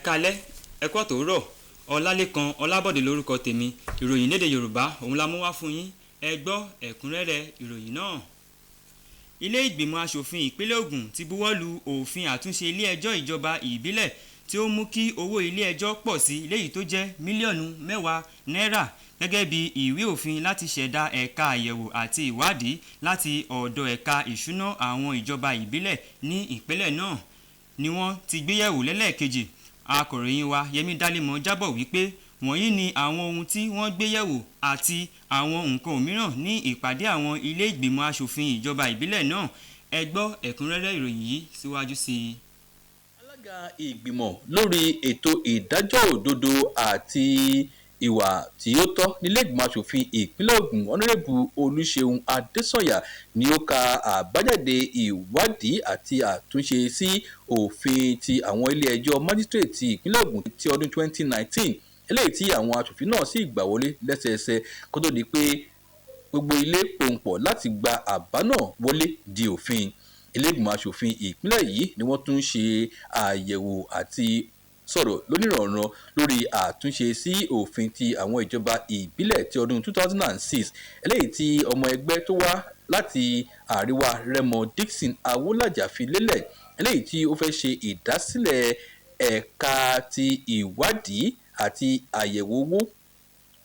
káalẹ́ ẹ̀kọ́ tòórọ̀ Ọlálékan Ọlábọ̀dé lórúkọ tèmi. Ìròyìn lédè Yorùbá òun la mú wá fún yín. Ẹ gbọ́ ẹ̀kúnrẹ́rẹ́ ìròyìn náà. Ilé ìgbìmọ̀ aṣòfin ìpínlẹ̀ Ògùn ti buwọ́lu òfin àtúnṣe ilé ẹjọ́ ìjọba ìbílẹ̀ tí ó mú kí owó ilé ẹjọ́ pọ̀ sí léyìí tó jẹ́ mílíọ̀nù 10 náírà gẹ́gẹ́ bí ìwé òfin láti ṣẹ̀dá ẹ̀ka àyẹ̀wò àti ìwádìí láti ọ̀dọ̀ ẹ̀ka ìṣúná àwọn ìjọba ìbílẹ̀ ní ìpínlẹ̀ náà ni wọ́n ti gbéyẹ̀wò lẹ́lẹ́ẹ̀kejì. Akọ̀ròyìn wa Yẹmí Dálímọ̀ jábọ̀ wípé wọ̀nyí ni àwọn ohun tí wọ́n gbéyẹ̀wò àti àwọn nǹkan mìíràn ní ìpàdé àwọn ilé ìgbìmọ̀ aṣòfin ìjọba ìbílẹ̀ náà. Ẹ gbọ́ ẹ̀kúnrẹ́rẹ́ ìròyìn yìí síwájú sí i. Alága ìgbìmọ̀ lórí ètò ìdájọ́ òdodo àti ìwà tí ó tọ́ nílé ìgbìmọ̀ aṣòfin ìpínlẹ̀ Ògùn Honorable Olúṣeun Adésọ̀yà ni ó ka àbájáde ìwádìí àti àtúnṣe sí òfin ti àwọn ilé ẹjọ́ májísírèètì ti ìpínlẹ̀ Ògùn ti ọdún 2019 eléyìí tí àwọn aṣòfin náà sì gbà wọlé lẹ́sẹẹsẹ kó tó di pé gbogbo ilé pòǹpọ̀ láti gba àbá náà wọlé di òfin. Ilé ìgbìmọ̀ aṣòfin ìpínlẹ̀ yìí ni wọ́n tún ṣe àyẹ̀wò àti sọ̀rọ̀ lónìrànràn lórí àtúnṣe sí òfin ti àwọn ìjọba ìbílẹ̀ ti ọdún 2006 eléyìí tí ọmọ ẹgbẹ́ tó wá láti àríwá Rẹ́mọ Dixon Awólàjà fi lélẹ̀ eléyìí tí ó fẹ́ ṣe ìdásílẹ̀ ẹ̀ka ti ìwádìí àti àyẹ̀wò owó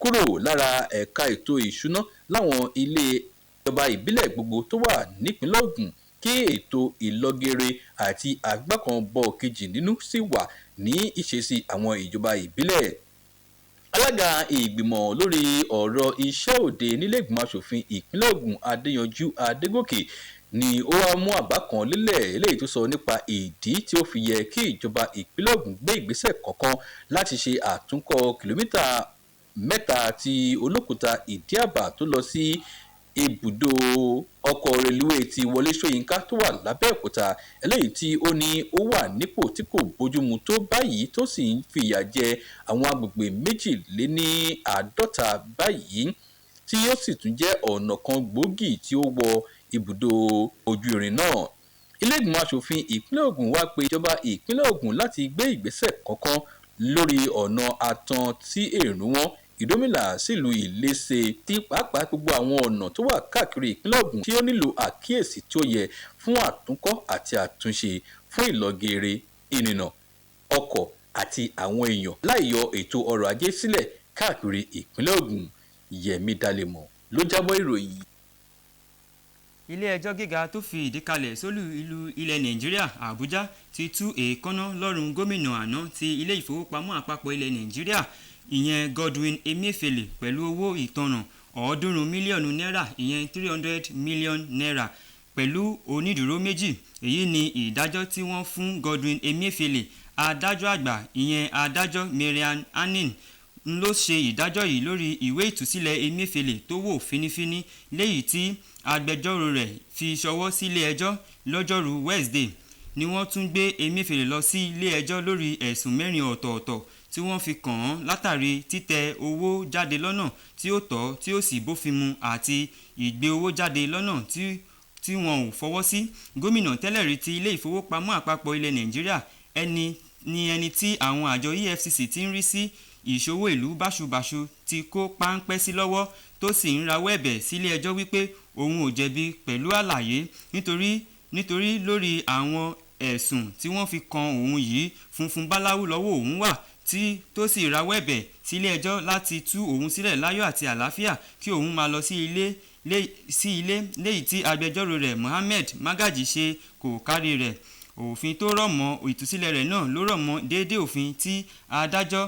kúrò lára ẹ̀ka ètò ìṣúná láwọn ilé ìjọba ìbílẹ̀ gbogbo tó wà nípínlẹ̀ Ògùn kí ètò ìlọgẹrẹ àti àgbákanbọ̀ kejì nínú sì wà ní ìṣesí àwọn ìjọba ìbílẹ̀. Alága ìgbìmọ̀ lórí ọ̀rọ̀ iṣẹ́ òde nílé ìgbìmọ̀ aṣòfin ìpínlẹ̀ Ògùn Adéyanjú Adégòkè ni ó wá mú àbá kan lélẹ̀ eléyìí tó sọ nípa ìdí tí ó fi yẹ kí ìjọba ìpínlẹ̀ Ògùn gbé ìgbésẹ̀ kọ̀ọ̀kan láti ṣe àtúnkọ́ kìlómítà 3 ti Olókùta Ìdíàbà tó lọ sí ibùdó ọkọ̀ reluwé ti Wọlé Ṣóyínká tó wà lábẹ́òkúta eléyìí tí ó ní ó wà nípò tí kò bójúmu tó báyìí tó sì ń fìyà jẹ àwọn agbègbè 52 báyìí tí ó sì tún jẹ́ ọ̀nà kan gbòógì tí ó wọ ibùdó ojú irin náà. Ilé ìgbìmọ̀ aṣòfin ìpínlẹ̀ Ògùn wá pe ìjọba ìpínlẹ̀ Ògùn láti gbé ìgbésẹ̀ kankan lórí ọ̀nà àtàn tí èrò wọn Ìdómìlà sílùú Ìléṣe tí pàápàá gbogbo àwọn ọ̀nà tó wà káàkiri ìpínlẹ̀ Ògùn tí ó nílò àkíyèsí tí ó yẹ fún àtúnkọ́ àti àtúnṣe fún ìlọgẹrẹ ìrìnnà ọkọ̀ àti àwọn èèyàn láì yọ ètò ọrọ̀ ajé sílẹ̀ káàkiri ìpínlẹ̀ Ògùn. Yẹmí Dálímọ̀ ló jábọ̀ ìròyìn. Ilé ẹjọ́ gíga tó fi ìdí kalẹ̀ sólù ìlú ilẹ̀ Nàìjíríà Àbújá ti tú èékánná lọ́rùn gómìnà àná ti ilé ìfowópamọ́ àpapọ̀ ilẹ̀ Nàìjíríà ìyẹn Godwin Emefiele pẹ̀lú owó ìtanràn 300 mílíọ̀nù náírà ìyẹn 300 million naira pẹ̀lú onídùúró méjì. Èyí ni ìdájọ́ tí wọ́n fún Godwin Emefiele. Adájọ́ àgbà ìyẹn adájọ́ Marian Anin ló ṣe ìdájọ́ yìí lórí ìwé ìtúsílẹ̀ Emefiele tó wò fínífíní léyìí tí agbẹjọ́rò rẹ̀ fi ṣọwọ́ sílé ẹjọ́ lọ́jọ́rú Wednesday. Ni wọ́n tún gbé Emefiele lọ sí ilé ẹjọ́ lórí ẹ̀sùn 4 ọ̀tọ̀ọ̀tọ̀ tí wọ́n fi kàn án látàrí títẹ owó jáde lọ́nà tí ó tọ́ tí ó sì bófin mu àti ìgbé owó jáde lọ́nà tí wọn ò fọwọ́ sí. Gómìnà tẹ́lẹ̀ rí ti ilé ìfowópamọ́ àpapọ̀ ilẹ̀ Nàìjíríà ẹni tí àwọn àjọ EFCC ti ń rí sí ìṣòwò ìlú báṣubàṣu ti kó páńpẹ́ sí lọ́wọ́ tó sì ń rawọ́ ẹ̀bẹ̀ sílé ẹjọ́ wípé òun ò jẹ̀bi pẹ̀lú àlàyé nítorí lórí àwọn ẹ̀sùn tí wọ́n fi kan òun yìí funfun báláwú lọ́wọ́ òun wà tó sì rawọ́ ẹ̀bẹ̀ sílé ẹjọ́ láti tú òun sílẹ̀ láyọ̀ àti àlàáfíà kí òun máa lọ sí ilé léyìí tí agbẹjọ́rò rẹ̀ Mohammed Magaji ṣe kò kárí rẹ̀. Òfin tó rọ̀ mọ́ ìtúsílẹ̀ rẹ̀ náà ló rọ̀ mọ́ déédéé òfin tí adájọ́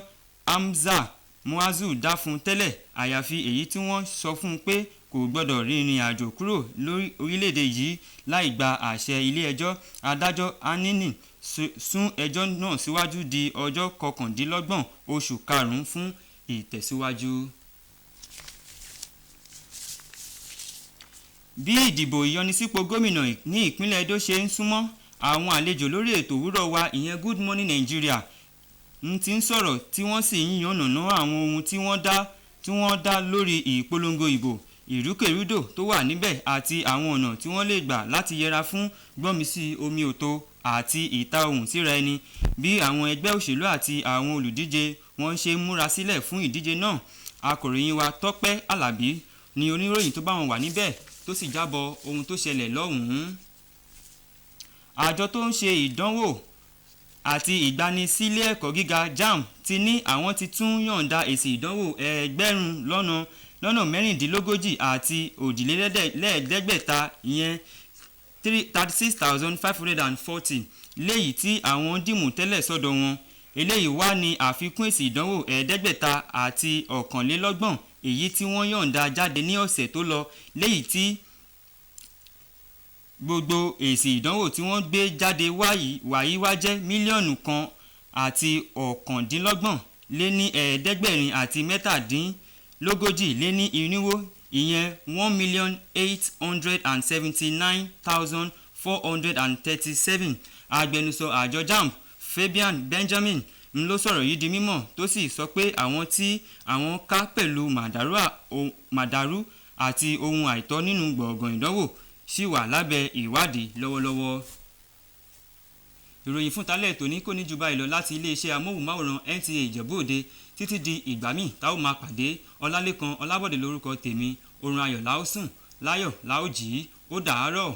Hamza Muazu dá fún tẹ́lẹ̀ àyàfi èyí tí wọ́n sọ fún un pé kò gbọ́dọ̀ rìnrìn àjò kúrò lórí orílẹ̀-èdè yìí láì gba àṣẹ ilé ẹjọ́. Adájọ́ Anini sún ẹjọ́ náà síwájú di ọjọ́ 29 oṣù karùn-ún fún ìtẹ̀síwájú. Bí ìdìbò ìyanisípò gómìnà ní ìpínlẹ̀ Edo ṣe ń súnmọ́, àwọn àlejò lórí ètò òwúrọ̀ wa ìyẹn Good Morning Nigeria ti ń sọ̀rọ̀ tí wọ́n sì ń yànnàná àwọn ohun tí wọ́n dá lórí ìpolongo ìbò. ìrúkèrúdò tó wà níbẹ̀ àti àwọn ọ̀nà tí wọ́n lè gbà láti yẹra fún gbọ́nmisí omi òtó àti ìta ohùn síra ẹni bí àwọn ẹgbẹ́ òṣèlú àti àwọn olùdíje wọ́n ṣe ń múra sílẹ̀ fún ìdíje náà. Akọ̀ròyìn wa Tọ́pẹ́ Àlàbí ni oníròyìn tó bá wọn wà níbẹ̀ tó sì jábọ̀ ohun tó ṣẹlẹ̀ lọ́hùn-ún. Àjọ tó ń ṣe ìdánwò àti ìgbanisílé ẹ̀kọ́ gíga JAMB ti ní àwọn ti tún yọ̀ǹda èsì ìdánwò ẹgbẹ̀rún lọ́nà mẹ́rìndínlógójì àti òjìlélẹ́ẹ̀ẹ́dẹ́gbẹ̀ta ìyẹn 36,540 léyìí tí àwọn dìmú tẹ́lẹ̀ sọ́dọ̀ wọn. Eléyìí wá ní àfikún èsì ìdánwò ẹ̀ẹ́dẹ́gbẹ̀ta àti ọ̀kànlélọ́gbọ̀n èyí tí wọ́n yọ̀ǹda jáde ní ọ̀sẹ̀ tó lọ, léyìí tí gbogbo èsì ìdánwò tí wọ́n gbé jáde wàyí wá jẹ́ mílíọ̀nù kan àti ọ̀kàndínlọ́gbọ̀n lé ní ẹ̀ẹ́dẹ́gbẹ̀rin àti mẹ́tàdínlógójì lé ní irinwó ìyẹn 1,879,437. Agbẹnusọ àjọ JAMB Fabian Benjamin ló sọ̀rọ̀ yìí di mímọ̀ tó sì sọ pé àwọn tí àwọn ká pẹ̀lú màdàrú àti ohun àìtọ́ nínú gbọ̀ngàn ìdánwò sì wà lábẹ́ ìwádìí lọ́wọ́lọ́wọ́. Ìròyìn fún talẹ́ tòní kò ní ju báyìí lọ láti iléeṣẹ́ amóhùnmáwòrán NTA Ìjẹ̀bú Òde. Títí di ìgbà míì tá ó máa pàdé. Ọlálékan Ọlábọ̀dé lórúkọ tèmi. Orun ayọ̀ la ó sùn, láyọ̀ la ó jí. Ó dàárọ̀.